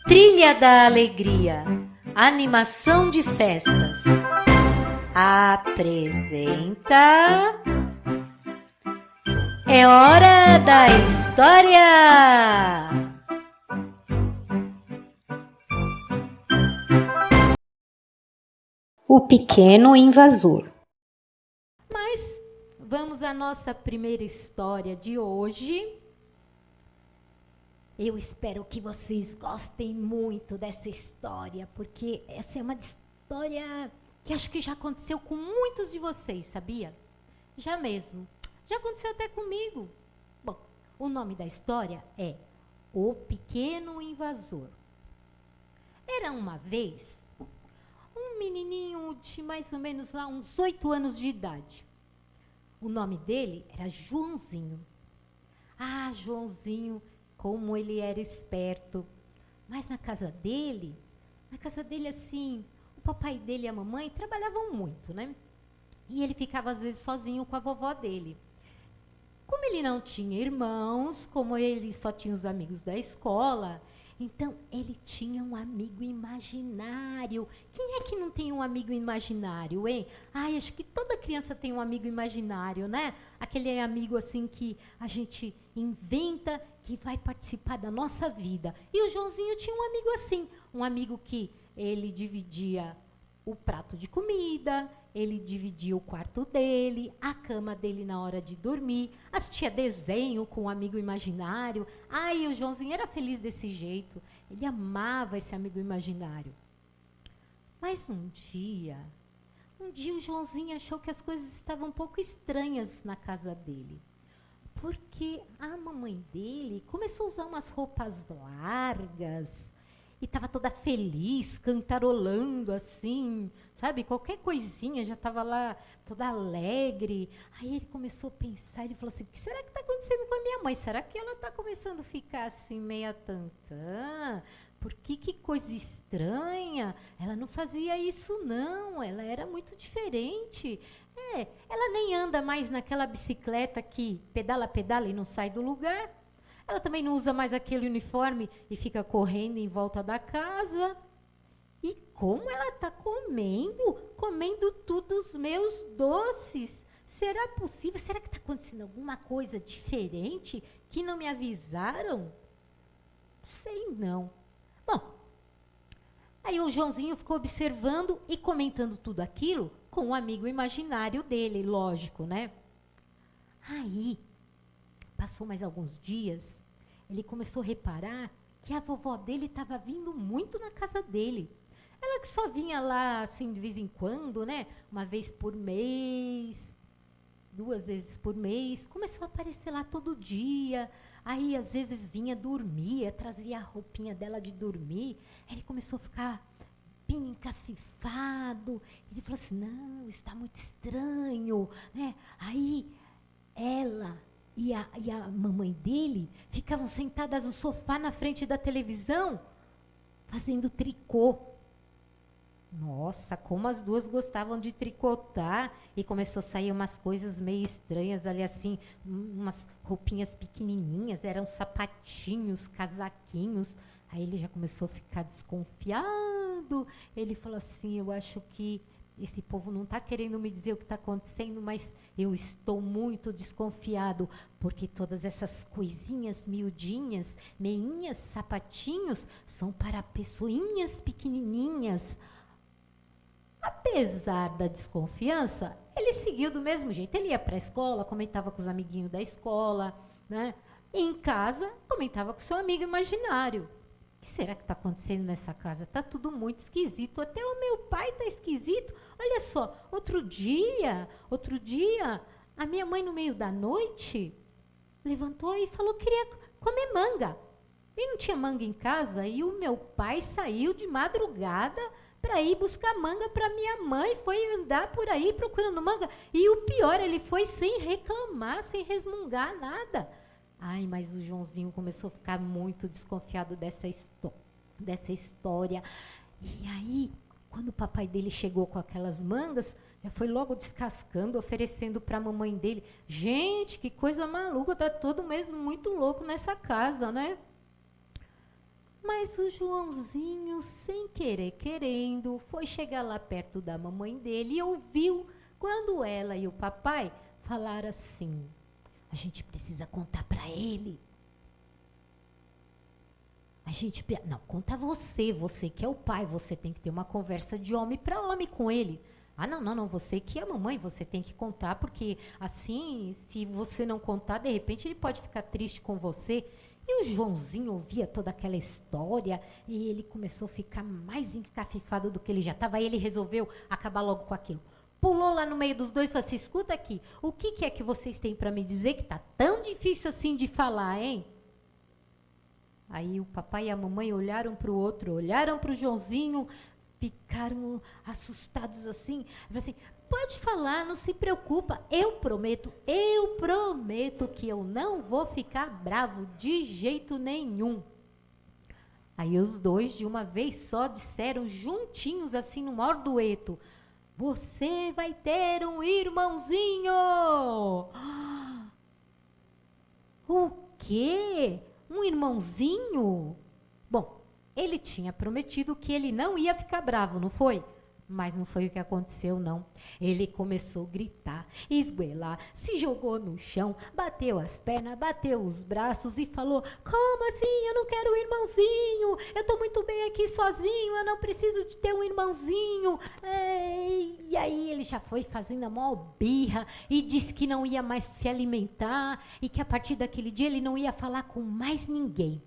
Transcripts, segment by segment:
Trilha da Alegria, animação de festas, apresenta É Hora da História! O Pequeno Invasor. Mas vamos à nossa primeira história de hoje. Eu espero que vocês gostem muito dessa história, porque essa é uma história que acho que já aconteceu com muitos de vocês, sabia? Já mesmo. Já aconteceu até comigo. Bom, o nome da história é O Pequeno Invasor. Era uma vez um menininho de mais ou menos lá uns 8 anos de idade. O nome dele era Joãozinho. Ah, Joãozinho, como ele era esperto. Mas na casa dele assim, o papai dele e a mamãe trabalhavam muito, né? E ele ficava às vezes sozinho com a vovó dele. Como ele não tinha irmãos, como ele só tinha os amigos da escola, então ele tinha um amigo imaginário. Quem é que não tem um amigo imaginário, hein? Ai, acho que toda criança tem um amigo imaginário, né? Aquele amigo assim que a gente inventa que vai participar da nossa vida. E o Joãozinho tinha um amigo assim, um amigo que ele dividia o prato de comida, ele dividia o quarto dele, a cama dele na hora de dormir, assistia desenho com um amigo imaginário. Ai, o Joãozinho era feliz desse jeito, ele amava esse amigo imaginário. Mas um dia o Joãozinho achou que as coisas estavam um pouco estranhas na casa dele. Porque a mamãe dele começou a usar umas roupas largas, e estava toda feliz, cantarolando assim, sabe? Qualquer coisinha já estava lá toda alegre. Aí ele começou a pensar, ele falou assim, o que será que está acontecendo com a minha mãe? Será que ela está começando a ficar assim meia tantã? Que coisa estranha, ela não fazia isso não, ela era muito diferente. Ela nem anda mais naquela bicicleta que pedala e não sai do lugar. Ela também não usa mais aquele uniforme e fica correndo em volta da casa. E como ela está comendo todos os meus doces. Será possível? Será que está acontecendo alguma coisa diferente que não me avisaram? Sei não. Bom, aí o Joãozinho ficou observando e comentando tudo aquilo com o amigo imaginário dele, lógico, né? Aí, passou mais alguns dias, ele começou a reparar que a vovó dele estava vindo muito na casa dele. Ela que só vinha lá, assim, de vez em quando, né? Uma vez por mês, 2 vezes por mês. Começou a aparecer lá todo dia. Aí, às vezes, vinha dormir, trazia a roupinha dela de dormir. Aí ele começou a ficar bem encafifado. Ele falou assim, não, está muito estranho, né? Aí, ela e a mamãe dele ficavam sentadas no sofá na frente da televisão, fazendo tricô. Nossa, como as duas gostavam de tricotar. E começou a sair umas coisas meio estranhas ali assim, umas roupinhas pequenininhas, eram sapatinhos, casaquinhos. Aí ele já começou a ficar desconfiado. Ele falou assim, eu acho que esse povo não está querendo me dizer o que está acontecendo, mas eu estou muito desconfiado, porque todas essas coisinhas miudinhas, meinhas, sapatinhos, são para pessoinhas pequenininhas. Apesar da desconfiança, ele seguiu do mesmo jeito. Ele ia para a escola, comentava com os amiguinhos da escola, né? E em casa, comentava com seu amigo imaginário. O que será que está acontecendo nessa casa? Está tudo muito esquisito. Até o meu pai está esquisito. Olha só, outro dia, a minha mãe no meio da noite levantou e falou que queria comer manga. E não tinha manga em casa e o meu pai saiu de madrugada para ir buscar manga para minha mãe, foi andar por aí procurando manga. E o pior, ele foi sem reclamar, sem resmungar nada. Ai, mas o Joãozinho começou a ficar muito desconfiado dessa história. E aí, quando o papai dele chegou com aquelas mangas, já foi logo descascando, oferecendo para a mamãe dele. Gente, que coisa maluca, tá todo mesmo muito louco nessa casa, né? Mas o Joãozinho, sem querer querendo, foi chegar lá perto da mamãe dele e ouviu quando ela e o papai falaram assim: a gente precisa contar para ele. Não, conta você que é o pai, você tem que ter uma conversa de homem para homem com ele. Ah, não, você que é a mamãe, você tem que contar, porque assim, se você não contar, de repente ele pode ficar triste com você. E o Joãozinho ouvia toda aquela história e ele começou a ficar mais encafifado do que ele já estava. Aí ele resolveu acabar logo com aquilo. Pulou lá no meio dos dois e falou assim: escuta aqui, o que é que vocês têm para me dizer que tá tão difícil assim de falar, hein? Aí o papai e a mamãe olharam para o outro, olharam para o Joãozinho, ficaram assustados assim. Falaram assim: pode falar, não se preocupa, eu prometo que eu não vou ficar bravo de jeito nenhum. Aí os dois de uma vez só disseram juntinhos assim no maior dueto: você vai ter um irmãozinho! O quê? Um irmãozinho? Bom, ele tinha prometido que ele não ia ficar bravo, não foi? Mas não foi o que aconteceu, não. Ele começou a gritar, esgoelar, se jogou no chão, bateu as pernas, bateu os braços e falou: como assim? Eu não quero um irmãozinho, eu estou muito bem aqui sozinho, eu não preciso de ter um irmãozinho. E aí ele já foi fazendo a maior birra e disse que não ia mais se alimentar e que a partir daquele dia ele não ia falar com mais ninguém.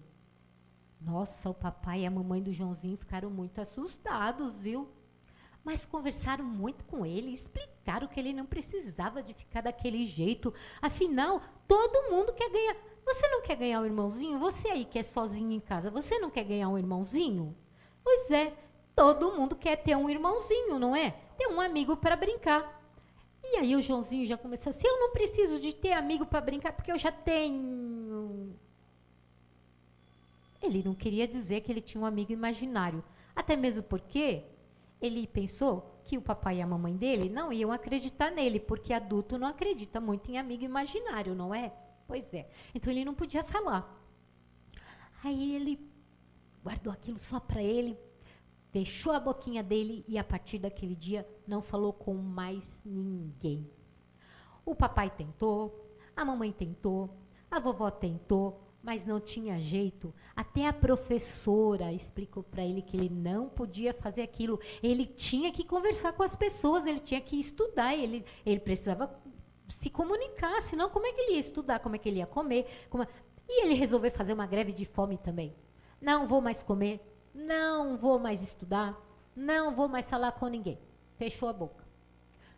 Nossa, o papai e a mamãe do Joãozinho ficaram muito assustados, viu? Mas conversaram muito com ele, explicaram que ele não precisava de ficar daquele jeito. Afinal, todo mundo quer ganhar. Você não quer ganhar um irmãozinho? Você aí que é sozinho em casa, você não quer ganhar um irmãozinho? Pois é, todo mundo quer ter um irmãozinho, não é? Ter um amigo para brincar. E aí o Joãozinho já começou assim: eu não preciso de ter amigo para brincar porque eu já tenho. Ele não queria dizer que ele tinha um amigo imaginário. Até mesmo porque ele pensou que o papai e a mamãe dele não iam acreditar nele, porque adulto não acredita muito em amigo imaginário, não é? Pois é. Então ele não podia falar. Aí ele guardou aquilo só para ele, fechou a boquinha dele e a partir daquele dia não falou com mais ninguém. O papai tentou, a mamãe tentou, a vovó tentou, mas não tinha jeito. Até a professora explicou para ele que ele não podia fazer aquilo. Ele tinha que conversar com as pessoas, ele tinha que estudar, ele precisava se comunicar, senão como é que ele ia estudar, como é que ele ia comer? E ele resolveu fazer uma greve de fome também. Não vou mais comer, não vou mais estudar, não vou mais falar com ninguém. Fechou a boca.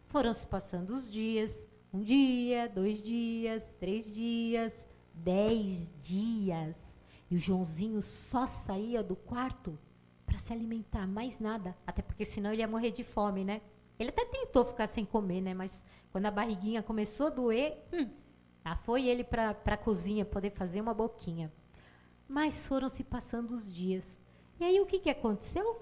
Foram se passando os dias, 1 dia, 2 dias, 3 dias, 10 dias. E o Joãozinho só saía do quarto para se alimentar, mais nada. Até porque senão ele ia morrer de fome, né? Ele até tentou ficar sem comer, né? Mas quando a barriguinha começou a doer, lá foi ele para a cozinha poder fazer uma boquinha. Mas foram se passando os dias. E aí o que aconteceu?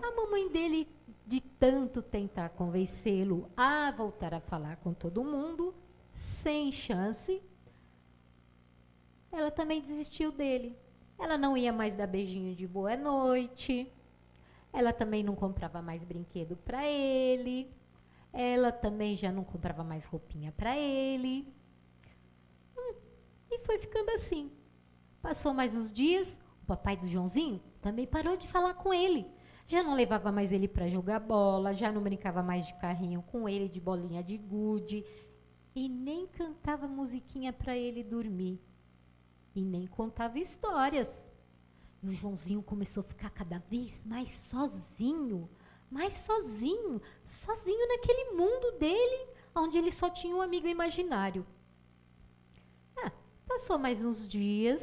A mamãe dele, de tanto tentar convencê-lo a voltar a falar com todo mundo, sem chance, ela também desistiu dele. Ela não ia mais dar beijinho de boa noite, ela também não comprava mais brinquedo para ele, ela também já não comprava mais roupinha para ele. E foi ficando assim. Passou mais uns dias, o papai do Joãozinho também parou de falar com ele. Já não levava mais ele para jogar bola, já não brincava mais de carrinho com ele, de bolinha de gude, e nem cantava musiquinha para ele dormir. E nem contava histórias. E o Joãozinho começou a ficar cada vez sozinho naquele mundo dele, onde ele só tinha um amigo imaginário. Passou mais uns dias,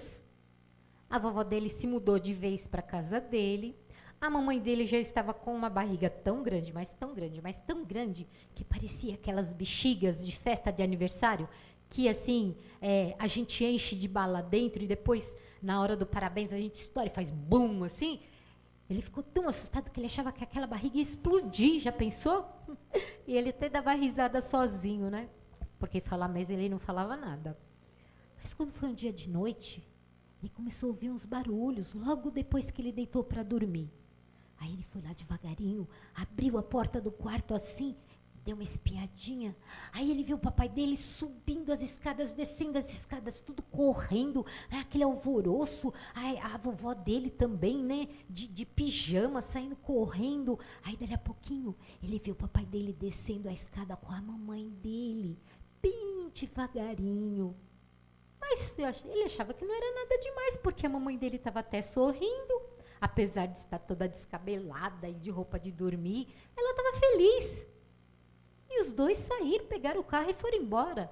a vovó dele se mudou de vez para a casa dele. A mamãe dele já estava com uma barriga tão grande, mas tão grande, mas tão grande, que parecia aquelas bexigas de festa de aniversário, que assim, a gente enche de bala dentro e depois, na hora do parabéns, a gente estoura e faz bum, assim. Ele ficou tão assustado que ele achava que aquela barriga ia explodir, já pensou? E ele até dava risada sozinho, né? Porque falar mesmo ele não falava nada. Mas quando foi um dia de noite, ele começou a ouvir uns barulhos logo depois que ele deitou para dormir. Aí ele foi lá devagarinho, abriu a porta do quarto assim, deu uma espiadinha. Aí ele viu o papai dele subindo as escadas, descendo as escadas, tudo correndo, aquele alvoroço. A vovó dele também, né, de pijama, saindo correndo. Aí dali a pouquinho, ele viu o papai dele descendo a escada com a mamãe dele, bem devagarinho. Mas ele achava que não era nada demais, porque a mamãe dele estava até sorrindo. Apesar de estar toda descabelada e de roupa de dormir, ela estava feliz. E os dois saíram, pegaram o carro e foram embora.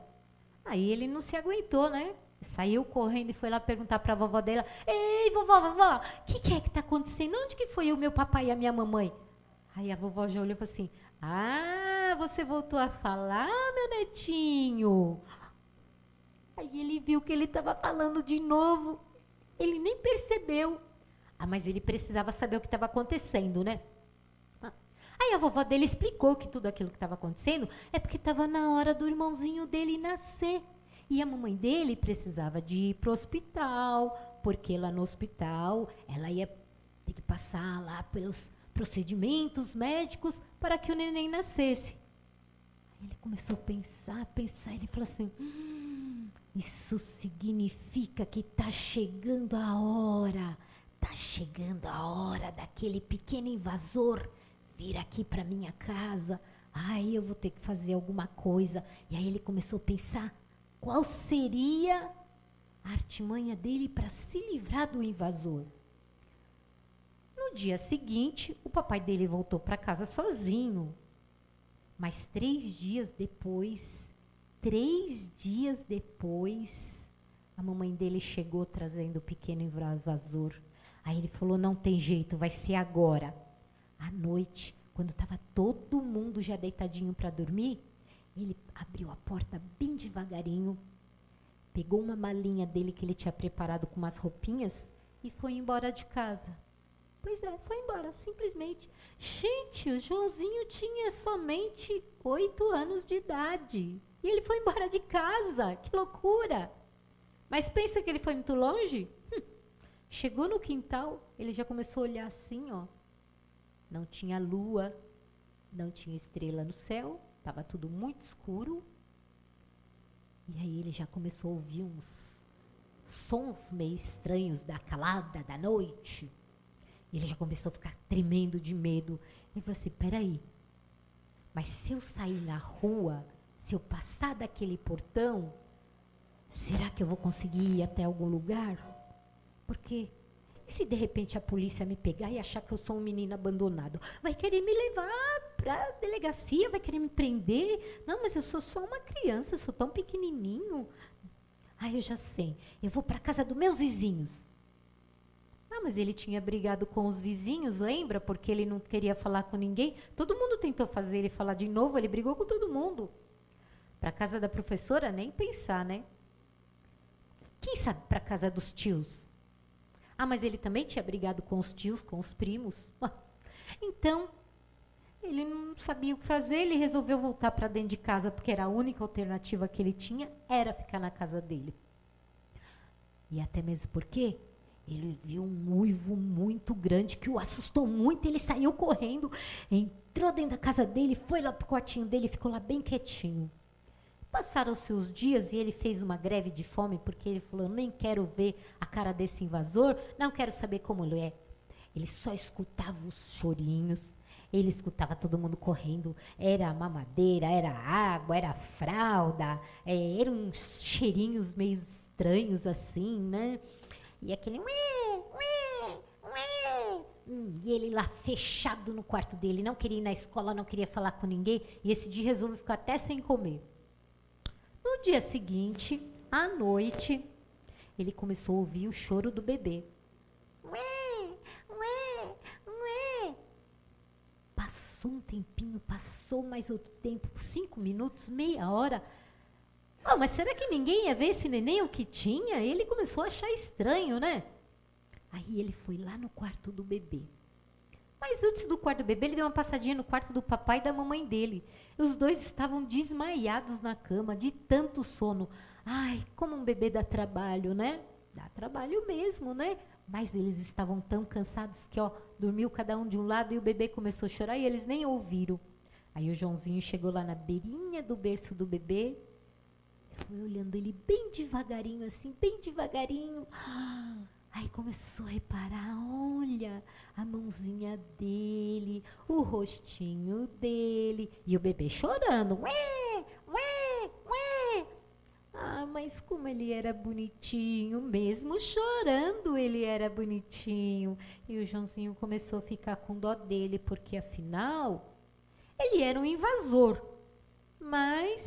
Aí ele não se aguentou, né? Saiu correndo e foi lá perguntar para a vovó dela: Ei, vovó, o que é que está acontecendo? Onde que foi o meu papai e a minha mamãe? Aí a vovó já olhou e falou assim: Ah, você voltou a falar, meu netinho? Aí ele viu que ele estava falando de novo. Ele nem percebeu. Mas ele precisava saber o que estava acontecendo, né? Aí a vovó dele explicou que tudo aquilo que estava acontecendo é porque estava na hora do irmãozinho dele nascer. E a mamãe dele precisava de ir para o hospital, porque lá no hospital ela ia ter que passar lá pelos procedimentos médicos para que o neném nascesse. Aí ele começou a pensar, ele falou assim: isso significa que está chegando a hora. Tá chegando a hora daquele pequeno invasor vir aqui para minha casa. Aí eu vou ter que fazer alguma coisa. E aí ele começou a pensar qual seria a artimanha dele para se livrar do invasor. No dia seguinte, o papai dele voltou para casa sozinho. Mas 3 dias depois, a mamãe dele chegou trazendo o pequeno invasor. Aí ele falou: não tem jeito, vai ser agora. À noite, quando estava todo mundo já deitadinho para dormir, ele abriu a porta bem devagarinho, pegou uma malinha dele que ele tinha preparado com umas roupinhas e foi embora de casa. Pois é, foi embora, simplesmente. Gente, o Joãozinho tinha somente 8 anos de idade. E ele foi embora de casa, que loucura! Mas pensa que ele foi muito longe? Chegou no quintal, ele já começou a olhar assim, ó. Não tinha lua, não tinha estrela no céu, estava tudo muito escuro. E aí ele já começou a ouvir uns sons meio estranhos da calada da noite. E ele já começou a ficar tremendo de medo. Ele falou assim: peraí, mas se eu sair na rua, se eu passar daquele portão, será que eu vou conseguir ir até algum lugar? Porque e se de repente a polícia me pegar e achar que eu sou um menino abandonado? Vai querer me levar para a delegacia, vai querer me prender? Não, mas eu sou só uma criança, eu sou tão pequenininho. Eu já sei, eu vou para a casa dos meus vizinhos. Mas ele tinha brigado com os vizinhos, lembra? Porque ele não queria falar com ninguém. Todo mundo tentou fazer ele falar de novo, ele brigou com todo mundo. Para a casa da professora, nem pensar, né? Quem sabe para a casa dos tios? Mas ele também tinha brigado com os tios, com os primos. Então, ele não sabia o que fazer, ele resolveu voltar para dentro de casa, porque era a única alternativa que ele tinha, era ficar na casa dele. E até mesmo porque ele viu um uivo muito grande que o assustou muito, ele saiu correndo, entrou dentro da casa dele, foi lá pro quartinho dele e ficou lá bem quietinho. Passaram-se os dias e ele fez uma greve de fome, porque ele falou: nem quero ver a cara desse invasor, não quero saber como ele é. Ele só escutava os chorinhos, ele escutava todo mundo correndo, era mamadeira, era água, era fralda, eram uns cheirinhos meio estranhos assim, né? E aquele e ele lá fechado no quarto dele, não queria ir na escola, não queria falar com ninguém, e esse dia resolveu ficar até sem comer. No dia seguinte, à noite, ele começou a ouvir o choro do bebê. Passou um tempinho, passou mais outro tempo, 5 minutos, meia hora. Mas será que ninguém ia ver esse neném o que tinha? Ele começou a achar estranho, né? Aí ele foi lá no quarto do bebê. Mas antes do quarto do bebê, ele deu uma passadinha no quarto do papai e da mamãe dele. E os dois estavam desmaiados na cama, de tanto sono. Como um bebê dá trabalho, né? dá trabalho mesmo, né? Mas eles estavam tão cansados que, ó, dormiu cada um de um lado e o bebê começou a chorar e eles nem ouviram. Aí o Joãozinho chegou lá na beirinha do berço do bebê, foi olhando ele bem devagarinho, assim, bem devagarinho. Aí começou a reparar, olha, a mãozinha dele, o rostinho dele, e o bebê chorando. Ué, ué, ué. Ah, mas como ele era bonitinho, mesmo chorando ele era bonitinho. E o Joãozinho começou a ficar com dó dele, porque afinal, ele era um invasor. Mas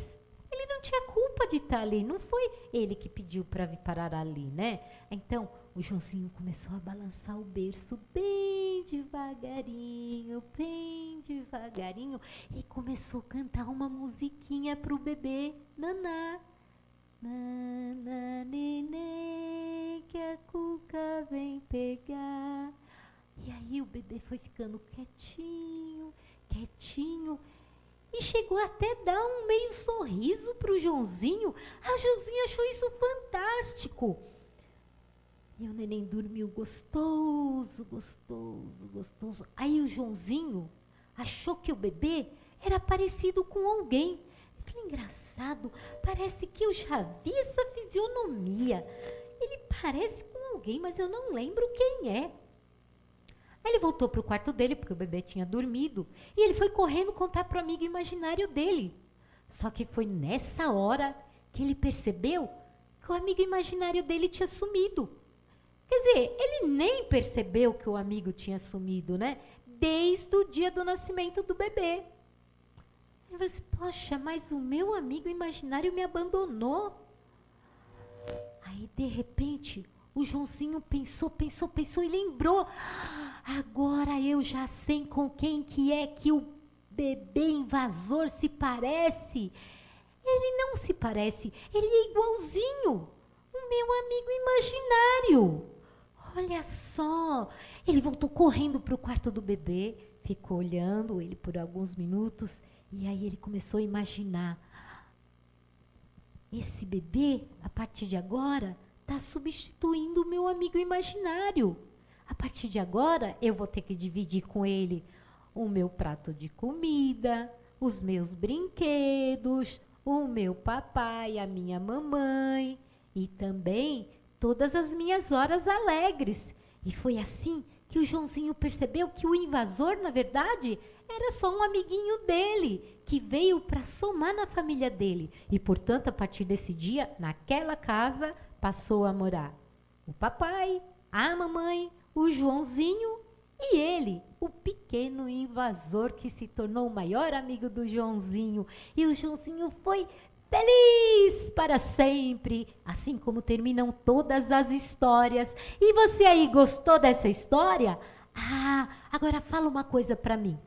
ele não tinha culpa de estar ali, não foi ele que pediu para vir parar ali, né? Então, o Joãozinho começou a balançar o berço bem devagarinho, e começou a cantar uma musiquinha pro bebê naná. Nana, neném, que a cuca vem pegar. E aí o bebê foi ficando quietinho, e chegou até a dar um meio sorriso pro Joãozinho. A Joãozinho achou isso fantástico. E o neném dormiu gostoso. Aí o Joãozinho achou que o bebê era parecido com alguém. Eu falei, engraçado, parece que eu já vi essa fisionomia. Ele parece com alguém, mas eu não lembro quem é. Aí ele voltou para o quarto dele, porque o bebê tinha dormido, e ele foi correndo contar para o amigo imaginário dele. Só que foi nessa hora que ele percebeu que o amigo imaginário dele tinha sumido. Quer dizer, ele nem percebeu que o amigo tinha sumido, né? Desde o dia do nascimento do bebê. Ele falou assim, poxa, mas o meu amigo imaginário me abandonou. Aí, de repente, o Joãozinho pensou e lembrou. Agora eu já sei com quem que é que o bebê invasor se parece. Ele não se parece, ele é igualzinho o meu amigo imaginário. Olha só, ele voltou correndo para o quarto do bebê, ficou olhando ele por alguns minutos, e aí ele começou a imaginar. Esse bebê, a partir de agora, está substituindo o meu amigo imaginário. A partir de agora, eu vou ter que dividir com ele o meu prato de comida, os meus brinquedos, o meu papai, a minha mamãe e também todas as minhas horas alegres. E foi assim que o Joãozinho percebeu que o invasor, na verdade, era só um amiguinho dele, que veio para somar na família dele. E, portanto, a partir desse dia, naquela casa, passou a morar o papai, a mamãe, o Joãozinho e ele, o pequeno invasor que se tornou o maior amigo do Joãozinho. E o Joãozinho foi feliz para sempre, assim como terminam todas as histórias. E você aí gostou dessa história? Ah, agora fala uma coisa para mim.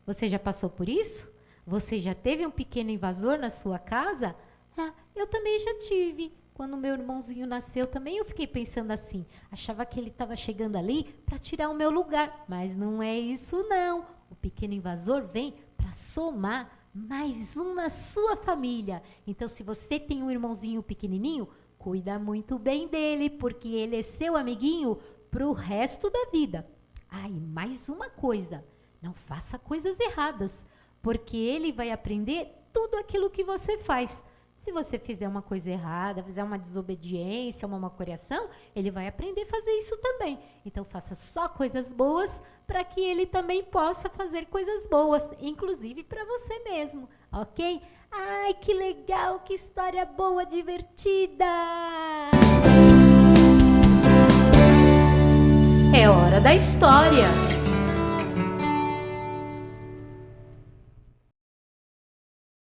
Você já passou por isso? Você já teve um pequeno invasor na sua casa? Ah, eu também já tive. Quando meu irmãozinho nasceu também eu fiquei pensando assim. Achava que ele estava chegando ali para tirar o meu lugar. Mas não é isso não. O pequeno invasor vem para somar mais um na sua família. Então se você tem um irmãozinho pequenininho, cuida muito bem dele, porque ele é seu amiguinho para o resto da vida. Ah, e mais uma coisa. Não faça coisas erradas, porque ele vai aprender tudo aquilo que você faz. Se você fizer uma coisa errada, fizer uma desobediência, uma malcriação, ele vai aprender a fazer isso também. Então faça só coisas boas para que ele também possa fazer coisas boas, inclusive para você mesmo, ok? Ai, que legal, que história boa, divertida! É hora da história!